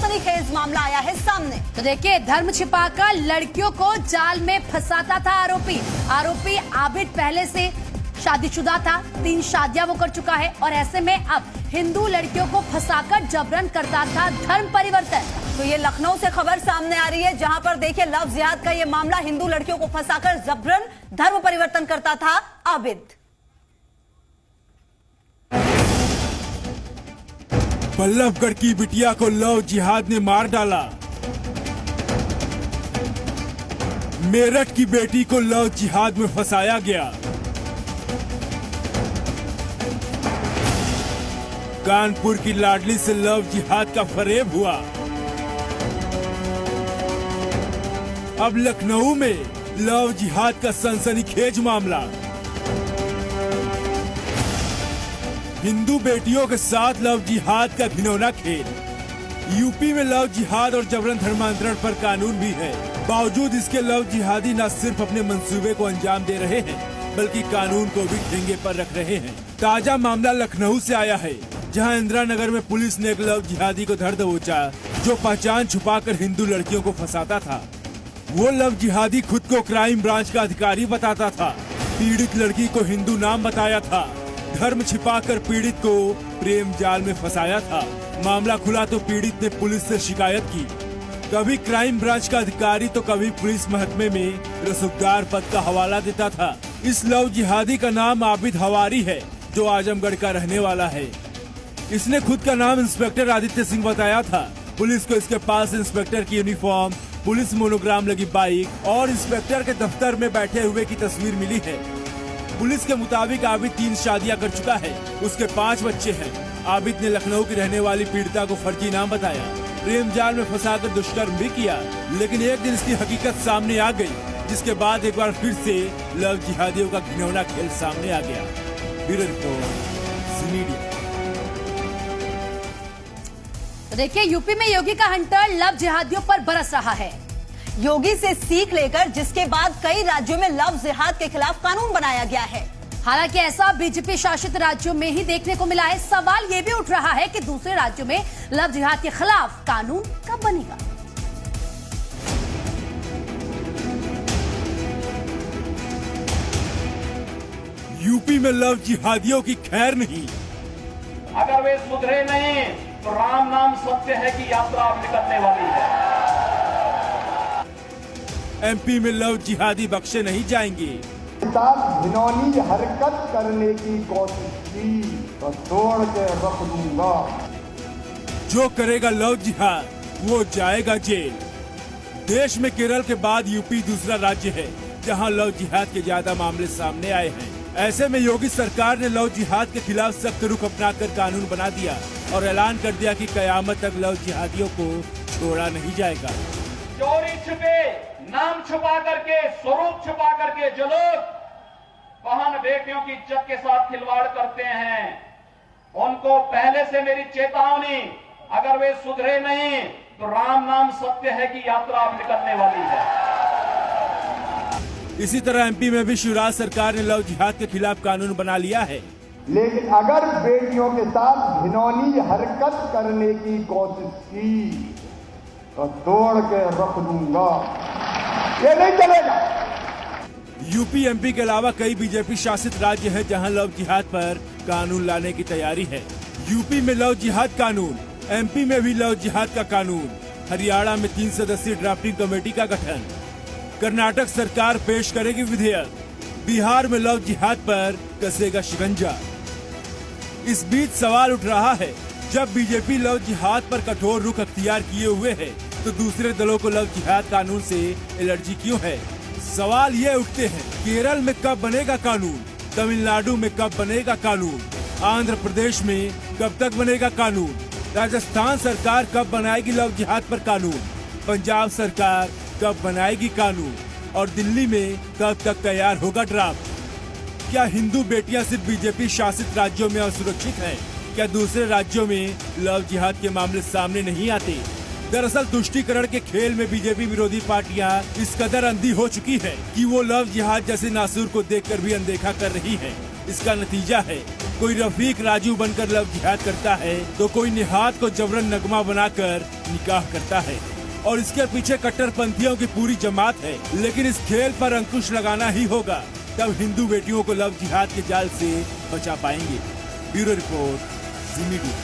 सनसनीखेज मामला आया है सामने। तो देखिए, धर्म छिपाकर लड़कियों को जाल में फंसाता था आरोपी आबिद पहले से शादीशुदा था, 3 शादियां वो कर चुका है और ऐसे में अब हिंदू लड़कियों को फंसाकर जबरन करता था धर्म परिवर्तन। तो ये लखनऊ से खबर सामने आ रही है, जहां पर देखिए लव जिहाद का ये मामला, हिंदू लड़कियों को फंसाकर जबरन धर्म परिवर्तन करता था आबिद। बल्लभगढ़ की बिटिया को लव जिहाद ने मार डाला। मेरठ की बेटी को लव जिहाद में फंसाया गया। कानपुर की लाडली से लव जिहाद का फरेब हुआ। अब लखनऊ में लव जिहाद का सनसनीखेज मामला। हिंदू बेटियों के साथ लव जिहाद का घिनौना खेल। यूपी में लव जिहाद और जबरन धर्मांतरण पर कानून भी है। बावजूद इसके लव जिहादी न सिर्फ अपने मंसूबे को अंजाम दे रहे हैं, बल्कि कानून को भी ठेंगे पर रख रहे हैं। ताजा मामला लखनऊ से आया है, जहां इंदिरा नगर में पुलिस ने एक लव जिहादी को धर दबोचा, जो पहचान छुपाकर हिंदू लड़कियों को फंसाता था। वो लव जिहादी खुद को क्राइम ब्रांच का अधिकारी बताता था। पीड़ित लड़की को हिंदू नाम बताया था। धर्म छिपाकर पीड़ित को प्रेम जाल में फंसाया था। मामला खुला तो पीड़ित ने पुलिस से शिकायत की। कभी क्राइम ब्रांच का अधिकारी तो कभी पुलिस महकमे में रसूखदार पद का हवाला देता था। इस लव जिहादी का नाम आबिद हवारी है, जो आजमगढ़ का रहने वाला है। इसने खुद का नाम इंस्पेक्टर आदित्य सिंह बताया था। पुलिस को इसके पास इंस्पेक्टर की यूनिफॉर्म, पुलिस मोनोग्राम लगी बाइक और इंस्पेक्टर के दफ्तर में बैठे हुए की तस्वीर मिली है। पुलिस के मुताबिक आबिद 3 शादियां कर चुका है। उसके 5 बच्चे हैं। आबिद ने लखनऊ की रहने वाली पीड़िता को फर्जी नाम बताया, प्रेम जाल में फंसाकर दुष्कर्म भी किया। लेकिन एक दिन इसकी हकीकत सामने आ गई, जिसके बाद एक बार फिर से लव जिहादियों का घिनौना खेल सामने आ गया। ब्यूरो रिपोर्ट, ज़ी मीडिया। देखिए, यूपी में योगी का हंटर लव जिहादियों पर बरस रहा है। योगी से सीख लेकर जिसके बाद कई राज्यों में लव जिहाद के खिलाफ कानून बनाया गया है। हालांकि ऐसा बीजेपी शासित राज्यों में ही देखने को मिला है। सवाल ये भी उठ रहा है कि दूसरे राज्यों में लव जिहाद के खिलाफ कानून कब बनेगा। यूपी में लव जिहादियों की खैर नहीं। अगर वे सुधरे नहीं तो राम नाम सत्य है कि यात्रा अब निकलने वाली है। एमपी में लव जिहादी बख्शे नहीं जाएंगे। घिनौनी हरकत करने की कोशिश की तो तोड़ के रख दूंगा। जो करेगा लव जिहाद वो जाएगा जेल। देश में केरल के बाद यूपी दूसरा राज्य है जहां लव जिहाद के ज्यादा मामले सामने आए हैं। ऐसे में योगी सरकार ने लव जिहाद के खिलाफ सख्त रुख अपनाकर कानून बना दिया और ऐलान कर दिया कि कयामत तक लव जिहादियों को छोड़ा नहीं जाएगा। चोरी छुपे, नाम छुपा करके, स्वरूप छुपा करके जो लोग बहन बेटियों की इज्जत के साथ खिलवाड़ करते हैं, उनको पहले से मेरी चेतावनी, अगर वे सुधरे नहीं तो राम नाम सत्य है कि यात्रा अब निकलने वाली है। इसी तरह एमपी में भी शिवराज सरकार ने लव जिहाद के खिलाफ कानून बना लिया है। लेकिन अगर बेटियों के साथ घिनौनी हरकत करने की कोशिश की तो तोड़ के रख दूंगा। ये नहीं चलेगा। यूपी एमपी के अलावा कई बीजेपी शासित राज्य हैं जहां लव जिहाद पर कानून लाने की तैयारी है। यूपी में लव जिहाद कानून, एमपी में भी लव जिहाद का कानून, हरियाणा में 3 सदस्यीय ड्राफ्टिंग कमेटी का गठन, कर्नाटक सरकार पेश करेगी विधेयक, बिहार में लव जिहाद पर कसेगा शिकंजा। इस बीच सवाल उठ रहा है, जब बीजेपी लव जिहाद पर कठोर रुख अख्तियार किए हुए है तो दूसरे दलों को लव जिहाद कानून से एलर्जी क्यों है? सवाल ये उठते हैं, केरल में कब बनेगा कानून, तमिलनाडु में कब बनेगा कानून, आंध्र प्रदेश में कब तक बनेगा कानून, राजस्थान सरकार कब बनाएगी लव जिहाद पर कानून, पंजाब सरकार कब बनाएगी कानून और दिल्ली में कब तक तैयार होगा ड्राफ्ट। क्या हिंदू बेटियां सिर्फ बीजेपी शासित राज्यों में असुरक्षित हैं? क्या दूसरे राज्यों में लव जिहाद के मामले सामने नहीं आते? दरअसल तुष्टीकरण के खेल में बीजेपी विरोधी पार्टियां इस कदर अंधी हो चुकी है कि वो लव जिहाद जैसे नासूर को देखकर भी अनदेखा कर रही है। इसका नतीजा है कोई रफीक राजू बनकर लव जिहाद करता है तो कोई निहाद को जबरन नगमा बनाकर निकाह करता है। और इसके पीछे कट्टरपंथियों की पूरी जमात है। लेकिन इस खेल पर अंकुश लगाना ही होगा, तब हिंदू बेटियों को लव जिहाद के जाल से बचा पाएंगे। ब्यूरो रिपोर्ट, जी मीडिया।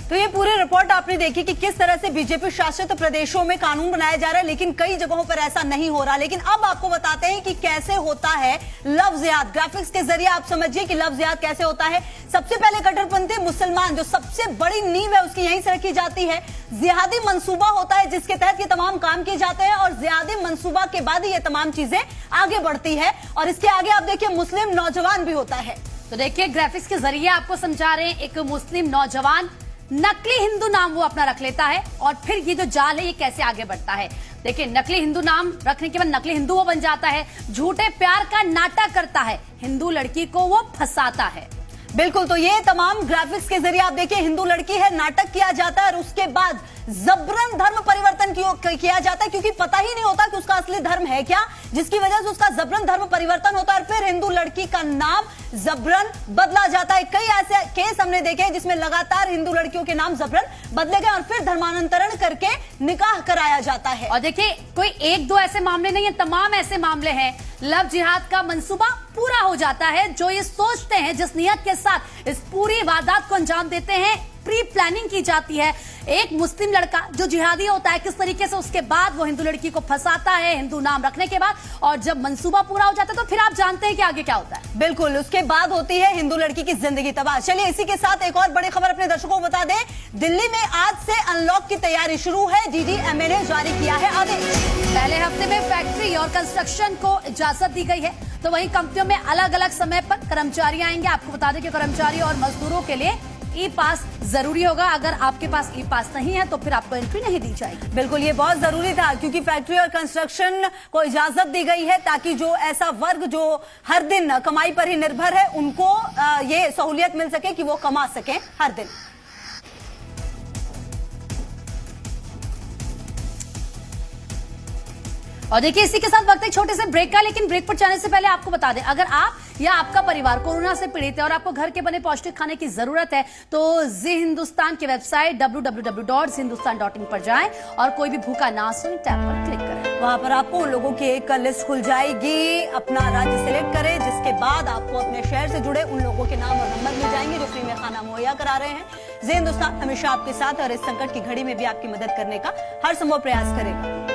तो ये पूरी रिपोर्ट आपने देखी कि किस तरह से बीजेपी शासित प्रदेशों में कानून बनाया जा रहा है, लेकिन कई जगहों पर ऐसा नहीं हो रहा। लेकिन अब आपको बताते हैं कि कैसे होता है लव जिहाद। ग्राफिक्स के जरिए आप समझिए कि लव जिहाद कैसे होता है। सबसे पहले कट्टरपंथी मुसलमान, जो सबसे बड़ी नींव है उसकी यहीं से रखी जाती है। जिहादी मंसूबा होता है जिसके तहत ये तमाम काम किए जाते हैं, और जिहादी मंसूबा के बाद ही ये तमाम चीजें आगे बढ़ती है। और इसके आगे आप देखिए मुस्लिम नौजवान भी होता है। तो देखिए ग्राफिक्स के जरिए आपको समझा रहे हैं, एक मुस्लिम नौजवान नकली हिंदू नाम वो अपना रख लेता है, और फिर ये जो जाल है ये कैसे आगे बढ़ता है। देखिए नकली हिंदू नाम रखने के बाद नकली हिंदू वो बन जाता है, झूठे प्यार का नाटक करता है, हिंदू लड़की को वो फंसाता है। बिल्कुल, तो ये तमाम ग्राफिक्स के जरिए आप देखिए हिंदू लड़की है, नाटक किया जाता है और उसके बाद जबरन धर्म परिवर्तन किया जाता है, क्योंकि पता ही नहीं होता कि उसका असली धर्म है क्या, जिसकी वजह से उसका जबरन धर्म परिवर्तन होता है और फिर हिंदू लड़की का नाम जबरन बदला जाता है। कई ऐसे केस हमने देखे हैं जिसमें लगातार हिंदू लड़कियों के नाम जबरन बदले गए और फिर धर्मांतरण करके निकाह कराया जाता है। और देखिए कोई एक दो ऐसे मामले नहीं है, तमाम ऐसे मामले हैं। लव जिहाद का मंसूबा पूरा हो जाता है। जो ये सोचते हैं, जिस नियत के साथ इस पूरी वारदात को अंजाम देते हैं, प्री प्लानिंग की जाती है। एक मुस्लिम लड़का जो जिहादी होता है, किस तरीके से उसके बाद वो हिंदू लड़की को फंसाता है हिंदू नाम रखने के बाद, और जब मंसूबा पूरा हो जाता है तो फिर आप जानते हैं कि आगे क्या होता है। बिल्कुल, उसके बाद होती है हिंदू लड़की की जिंदगी तबाह। चलिए इसी के साथ एक और बड़ी खबर अपने दर्शकों को बता दें। दिल्ली में आज से अनलॉक की तैयारी शुरू है। डीडीएमए ने जारी किया है आदेश। पहले हफ्ते में फैक्ट्री और कंस्ट्रक्शन को इजाजत दी गई है, तो वहीं कंपनियों में अलग अलग समय पर कर्मचारी आएंगे। आपको बता दें कि कर्मचारी और मजदूरों के लिए ई पास जरूरी होगा। अगर आपके पास ई पास नहीं है तो फिर आपको एंट्री नहीं दी जाएगी। बिल्कुल, ये बहुत जरूरी था, क्योंकि फैक्ट्री और कंस्ट्रक्शन को इजाजत दी गई है ताकि जो ऐसा वर्ग जो हर दिन कमाई पर ही निर्भर है, उनको ये सहूलियत मिल सके कि वो कमा सकें हर दिन। और देखिए इसी के साथ वक्त एक छोटे से ब्रेक का, लेकिन ब्रेक पर जाने से पहले आपको बता दें, अगर आप या आपका परिवार कोरोना से पीड़ित है और आपको घर के बने पौष्टिक खाने की जरूरत है तो जी हिंदुस्तान की वेबसाइट www.hindustan.in पर जाएं और कोई भी भूखा ना सोए टैब पर क्लिक करें। वहां पर आपको उन लोगों की एक लिस्ट खुल जाएगी। अपना राज्य सिलेक्ट करें, जिसके बाद आपको अपने शहर से जुड़े उन लोगों के नाम और नंबर मिल जाएंगे जो फ्री में खाना मुहैया करा रहे हैं। जी हिंदुस्तान हमेशा आपके साथ और इस संकट की घड़ी में भी आपकी मदद करने का हर संभव प्रयास करेगा।